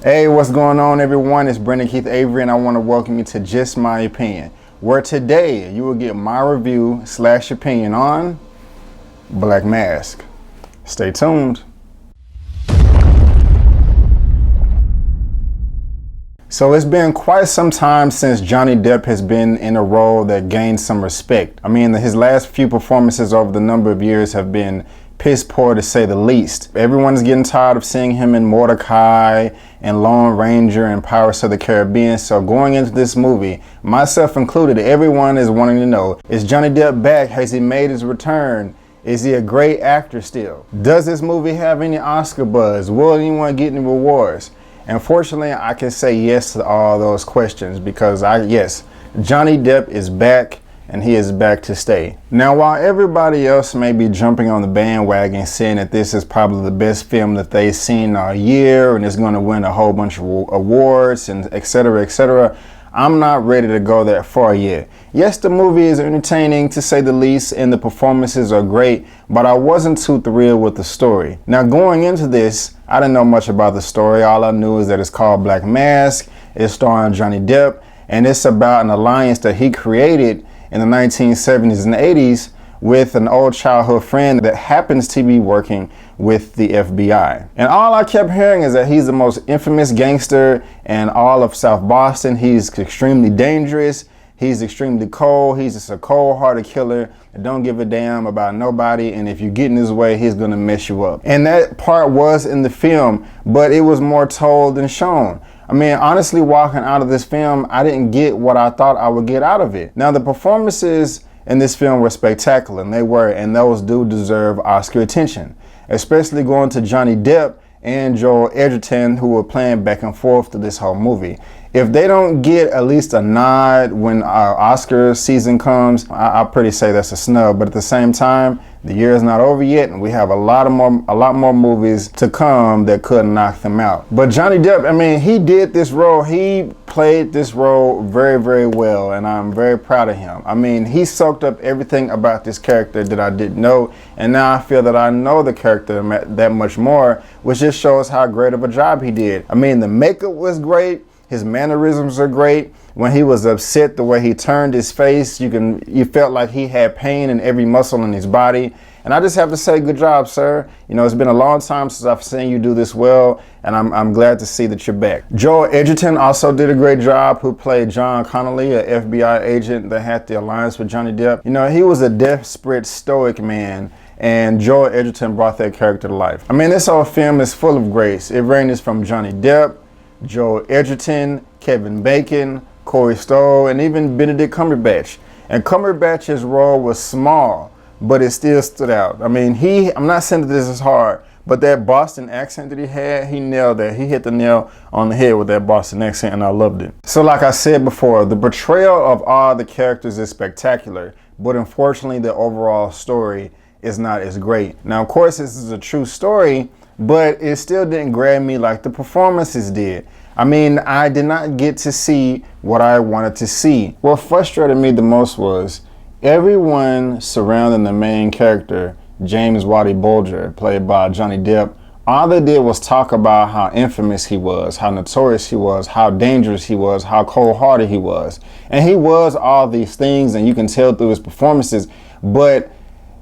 Hey, what's going on, everyone? It's Brandon Keith Avery, and I want to welcome you to Just My Opinion, where today you will get my review / opinion on Black Mask. Stay tuned. So it's been quite some time since Johnny Depp has been in a role that gained some respect. I mean, his last few performances over the number of years have been piss poor to say the least. Everyone's getting tired of seeing him in Mordecai and Lone Ranger and Pirates of the Caribbean. So going into this movie, myself included, everyone is wanting to know, is Johnny Depp back? Has he made his return? Is he a great actor still? Does this movie have any Oscar buzz? Will anyone get any rewards? Unfortunately, I can say yes to all those questions because yes, Johnny Depp is back and he is back to stay. Now, while everybody else may be jumping on the bandwagon saying that this is probably the best film that they've seen all year and it's going to win a whole bunch of awards and etc., I'm not ready to go that far yet. Yes, the movie is entertaining to say the least and the performances are great, but I wasn't too thrilled with the story. Now, going into this, I didn't know much about the story. All I knew is that it's called Black Mask, it's starring Johnny Depp, and it's about an alliance that he created in the 1970s and 80s with an old childhood friend that happens to be working with the FBI. And all I kept hearing is that he's the most infamous gangster in all of South Boston. He's extremely dangerous. He's extremely cold. He's just a cold-hearted killer that don't give a damn about nobody. And if you get in his way, he's gonna mess you up. And that part was in the film, but it was more told than shown. I mean, honestly, walking out of this film, I didn't get what I thought I would get out of it. Now, the performances in this film were spectacular, and those do deserve Oscar attention, especially going to Johnny Depp and Joel Edgerton, who were playing back and forth to this whole movie. If they don't get at least a nod when our Oscar season comes, I'll pretty say that's a snub. But at the same time, the year is not over yet, and we have a lot more movies to come that could knock them out. But Johnny Depp, I mean, he did this role. He played this role very, very well, and I'm very proud of him. I mean, he soaked up everything about this character that I didn't know, and now I feel that I know the character that much more, which just shows how great of a job he did. I mean, the makeup was great. His mannerisms are great. When he was upset, the way he turned his face, you felt like he had pain in every muscle in his body. And I just have to say, good job, sir. You know, it's been a long time since I've seen you do this well, and I'm glad to see that you're back. Joel Edgerton also did a great job, who played John Connolly, an FBI agent that had the alliance with Johnny Depp. You know, he was a desperate, stoic man, and Joel Edgerton brought that character to life. I mean, this whole film is full of grace. It ranges from Johnny Depp, Joel Edgerton, Kevin Bacon, Corey Stoll, and even Benedict Cumberbatch. And Cumberbatch's role was small, but it still stood out. I mean, I'm not saying that this is hard, but that Boston accent that he had, he nailed that. He hit the nail on the head with that Boston accent, and I loved it. So like I said before, the portrayal of all the characters is spectacular, but unfortunately the overall story is not as great. Now, of course, this is a true story, but it still didn't grab me like the performances did. I mean, I did not get to see what I wanted to see. What frustrated me the most was everyone surrounding the main character, James Waddy Bulger, played by Johnny Depp, all they did was talk about how infamous he was, how notorious he was, how dangerous he was, how cold-hearted he was. And he was all these things, and you can tell through his performances, but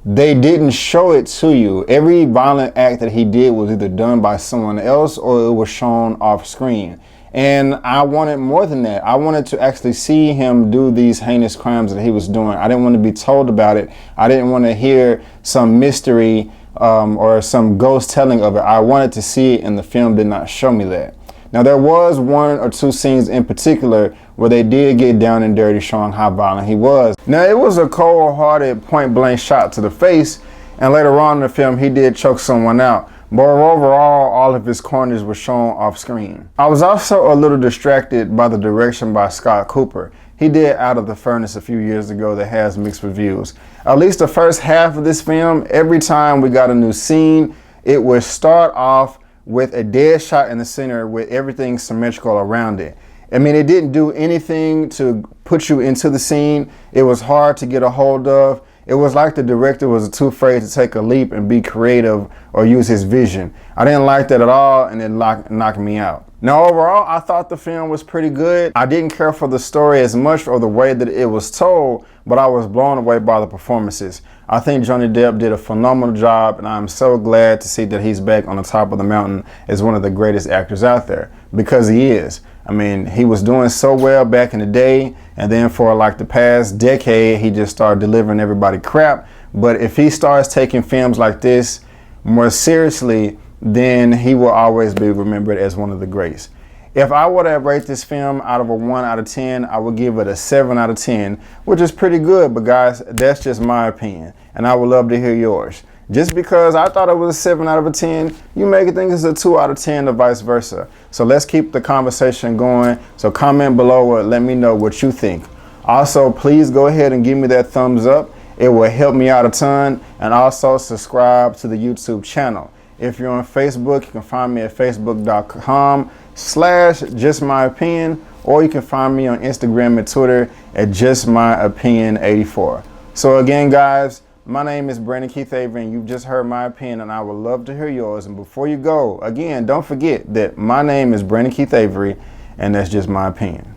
they didn't show it to you. Every violent act that he did was either done by someone else or it was shown off screen. And I wanted more than that. I wanted to actually see him do these heinous crimes that he was doing. I didn't want to be told about it. I didn't want to hear some mystery or some ghost telling of it. I wanted to see it, and the film did not show me that. Now, there was one or two scenes in particular where they did get down and dirty, showing how violent he was. Now, it was a cold-hearted, point-blank shot to the face, and later on in the film, he did choke someone out. But overall, all of his corners were shown off screen. I was also a little distracted by the direction by Scott Cooper. He did Out of the Furnace a few years ago that has mixed reviews. At least the first half of this film, every time we got a new scene, it would start off with a dead shot in the center with everything symmetrical around it. I mean, it didn't do anything to put you into the scene. It was hard to get a hold of. It was like the director was too afraid to take a leap and be creative or use his vision. I didn't like that at all, and it knocked me out. Now, overall, I thought the film was pretty good. I didn't care for the story as much or the way that it was told, but I was blown away by the performances. I think Johnny Depp did a phenomenal job, and I'm so glad to see that he's back on the top of the mountain as one of the greatest actors out there, because he is. I mean, he was doing so well back in the day, and then for like the past decade, he just started delivering everybody crap. But if he starts taking films like this more seriously, then he will always be remembered as one of the greats. If I were to rate this film out of a 1 out of 10, I would give it a 7 out of 10, which is pretty good, but guys, that's just my opinion, and I would love to hear yours. Just because I thought it was a 7 out of a 10, you may think it's a 2 out of 10 or vice versa. So let's keep the conversation going. So comment below or let me know what you think. Also, please go ahead and give me that thumbs up. It will help me out a ton, and also subscribe to the YouTube channel. If you're on Facebook, you can find me at facebook.com/justmyopinion, or you can find me on Instagram and Twitter at justmyopinion84. So again, guys, my name is Brandon Keith Avery, and you've just heard my opinion, and I would love to hear yours. And before you go, again, don't forget that my name is Brandon Keith Avery, and that's just my opinion.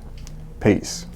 Peace.